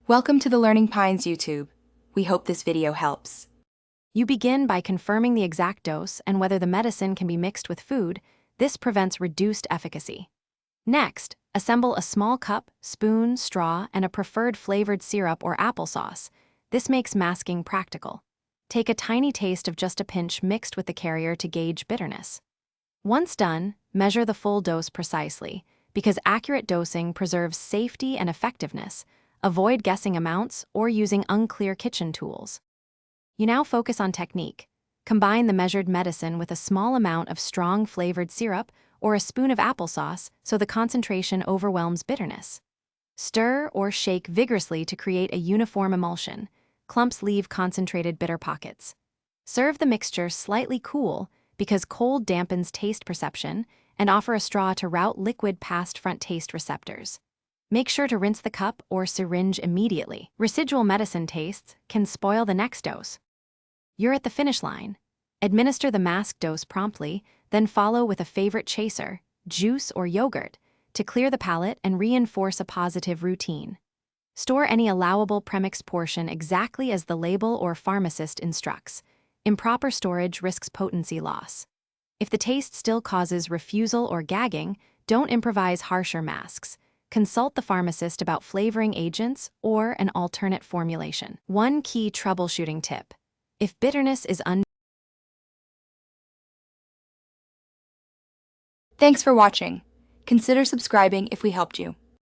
Welcome to the Learning Pines YouTube. We hope this video helps. You begin by confirming the exact dose and whether the medicine can be mixed with food. This prevents reduced efficacy. Next, assemble a small cup, spoon, straw, and a preferred flavored syrup or applesauce. This makes masking practical. Take a tiny taste of just a pinch mixed with the carrier to gauge bitterness. Once done, measure the full dose precisely, because accurate dosing preserves safety and effectiveness. Avoid guessing amounts or using unclear kitchen tools. You now focus on technique. Combine the measured medicine with a small amount of strong flavored syrup or a spoon of applesauce so the concentration overwhelms bitterness. Stir or shake vigorously to create a uniform emulsion. Clumps leave concentrated bitter pockets. Serve the mixture slightly cool because cold dampens taste perception, and offer a straw to route liquid past front taste receptors. Make sure to rinse the cup or syringe immediately. Residual medicine tastes can spoil the next dose. You're at the finish line. Administer the mask dose promptly, then follow with a favorite chaser, juice or yogurt, to clear the palate and reinforce a positive routine. Store any allowable premixed portion exactly as the label or pharmacist instructs. Improper storage risks potency loss. If the taste still causes refusal or gagging, don't improvise harsher masks. Consult the pharmacist about flavoring agents or an alternate formulation. One key troubleshooting tip: if bitterness is Thanks for watching. Consider subscribing if we helped you.